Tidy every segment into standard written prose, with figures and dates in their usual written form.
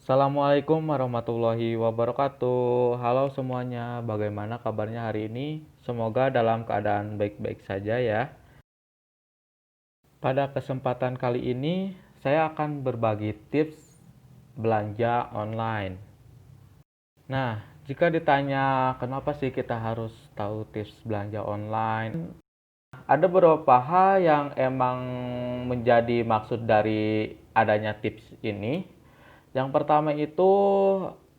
Assalamualaikum warahmatullahi wabarakatuh. Halo semuanya, bagaimana kabarnya hari ini? Semoga dalam keadaan baik-baik saja ya. Pada kesempatan kali ini, saya akan berbagi tips belanja online. Nah, jika ditanya kenapa sih kita harus tahu tips belanja online, ada beberapa hal yang emang menjadi maksud dari adanya tips ini. Yang pertama itu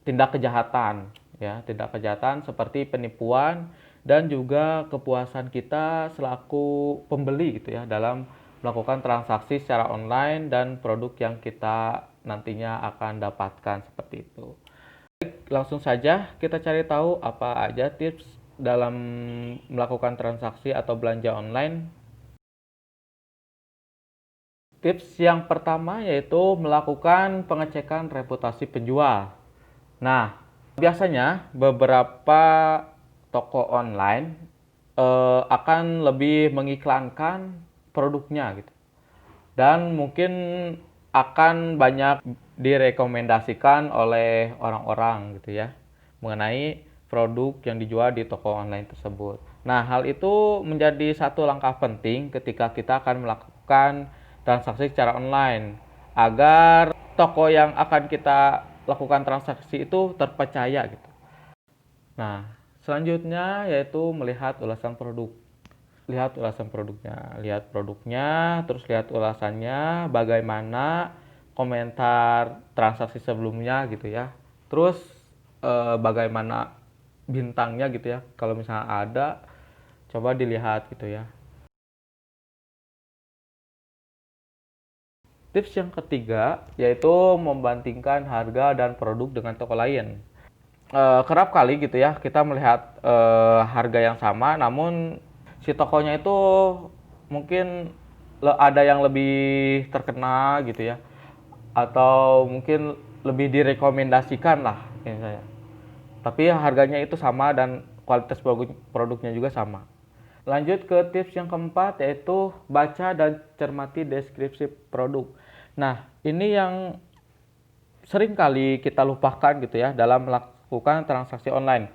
tindak kejahatan, ya, tindak kejahatan seperti penipuan dan juga kepuasan kita selaku pembeli gitu ya dalam melakukan transaksi secara online dan produk yang kita nantinya akan dapatkan seperti itu. Langsung saja kita cari tahu apa aja tips dalam melakukan transaksi atau belanja online. Tips yang pertama yaitu melakukan pengecekan reputasi penjual. Nah, biasanya beberapa toko online akan lebih mengiklankan produknya gitu. Dan mungkin akan banyak direkomendasikan oleh orang-orang gitu ya mengenai produk yang dijual di toko online tersebut. Nah, hal itu menjadi satu langkah penting ketika kita akan melakukan transaksi secara online agar toko yang akan kita lakukan transaksi itu terpercaya gitu. Nah, selanjutnya yaitu melihat ulasan produk. Lihat ulasan produknya, terus lihat ulasannya, bagaimana komentar transaksi sebelumnya gitu ya. Terus bagaimana bintangnya gitu ya. Kalau misalnya ada, coba dilihat gitu ya. Tips yang ketiga yaitu membandingkan harga dan produk dengan toko lain. Kerap kali gitu ya kita melihat harga yang sama, namun si tokonya itu mungkin ada yang lebih terkenal gitu ya, atau mungkin lebih direkomendasikan lah ini saya. Tapi harganya itu sama dan kualitas produknya juga sama. Lanjut ke tips yang keempat yaitu baca dan cermati deskripsi produk. Nah, ini yang sering kali kita lupakan gitu ya dalam melakukan transaksi online.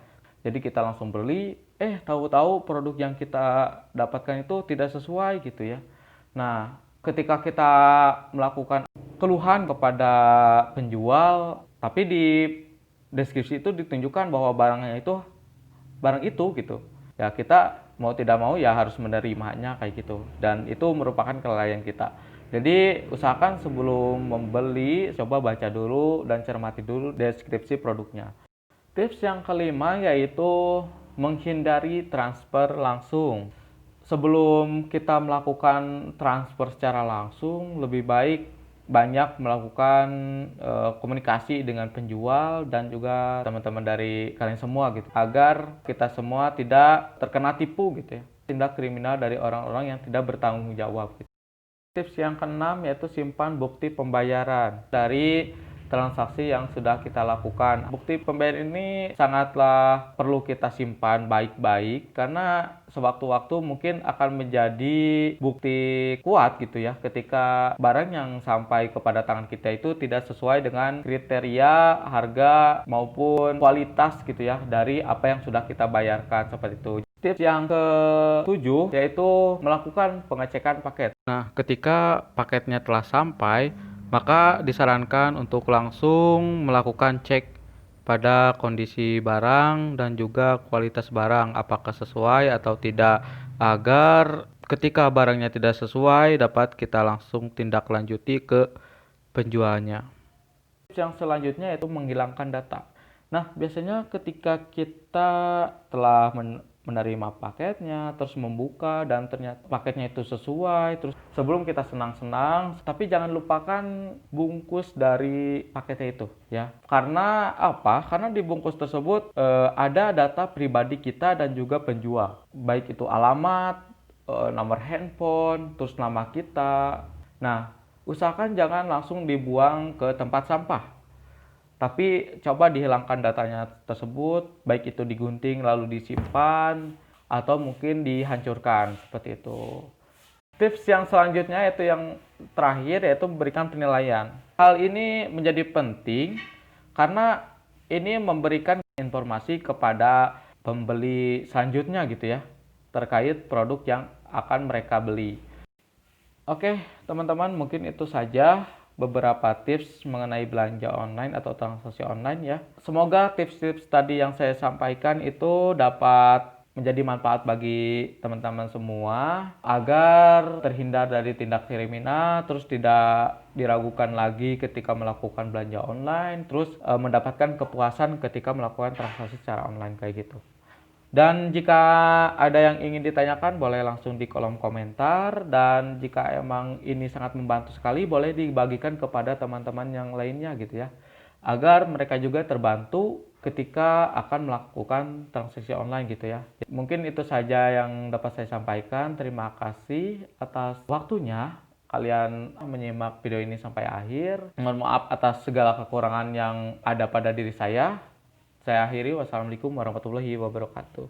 Jadi kita langsung beli, tahu-tahu produk yang kita dapatkan itu tidak sesuai gitu ya. Nah, ketika kita melakukan keluhan kepada penjual, tapi di deskripsi itu ditunjukkan bahwa barangnya itu barang itu gitu. Ya kita mau tidak mau ya harus menerimanya kayak gitu. Dan itu merupakan kelalaian kita. Jadi usahakan sebelum membeli coba baca dulu dan cermati dulu deskripsi produknya. Tips yang kelima yaitu menghindari transfer langsung. Sebelum kita melakukan transfer secara langsung, lebih baik banyak melakukan komunikasi dengan penjual dan juga teman-teman dari kalian semua gitu, agar kita semua tidak terkena tipu gitu ya, tindak kriminal dari orang-orang yang tidak bertanggung jawab gitu. Tips yang keenam yaitu simpan bukti pembayaran dari transaksi yang sudah kita lakukan. Bukti pembayaran ini sangatlah perlu kita simpan baik-baik karena sewaktu-waktu mungkin akan menjadi bukti kuat gitu ya ketika barang yang sampai kepada tangan kita itu tidak sesuai dengan kriteria harga maupun kualitas gitu ya dari apa yang sudah kita bayarkan seperti itu. Tips yang ketujuh yaitu melakukan pengecekan paket. Nah, ketika paketnya telah sampai, maka disarankan untuk langsung melakukan cek pada kondisi barang dan juga kualitas barang, apakah sesuai atau tidak, agar ketika barangnya tidak sesuai dapat kita langsung tindak lanjuti ke penjualnya. Yang selanjutnya yaitu menghilangkan data. Nah, biasanya ketika kita telah menerima paketnya, terus membuka dan ternyata paketnya itu sesuai, terus sebelum kita senang-senang, tapi jangan lupakan bungkus dari paketnya itu, ya. Karena apa? Karena di bungkus tersebut ada data pribadi kita dan juga penjual, baik itu alamat, nomor handphone, terus nama kita. Nah, usahakan jangan langsung dibuang ke tempat sampah. Tapi coba dihilangkan datanya tersebut, baik itu digunting lalu disimpan atau mungkin dihancurkan seperti itu. Tips yang selanjutnya yaitu yang terakhir yaitu memberikan penilaian. Hal ini menjadi penting karena ini memberikan informasi kepada pembeli selanjutnya gitu ya, terkait produk yang akan mereka beli. Oke, teman-teman, mungkin itu saja beberapa tips mengenai belanja online atau transaksi online ya. Semoga tips-tips tadi yang saya sampaikan itu dapat menjadi manfaat bagi teman-teman semua agar terhindar dari tindak kriminal, terus tidak diragukan lagi ketika melakukan belanja online, terus mendapatkan kepuasan ketika melakukan transaksi secara online kayak gitu. Dan jika ada yang ingin ditanyakan, boleh langsung di kolom komentar. Dan jika emang ini sangat membantu sekali, boleh dibagikan kepada teman-teman yang lainnya gitu ya. Agar mereka juga terbantu ketika akan melakukan transaksi online gitu ya. Mungkin itu saja yang dapat saya sampaikan. Terima kasih atas waktunya kalian menyimak video ini sampai akhir. Mohon maaf atas segala kekurangan yang ada pada diri saya. Saya akhiri, wassalamualaikum warahmatullahi wabarakatuh.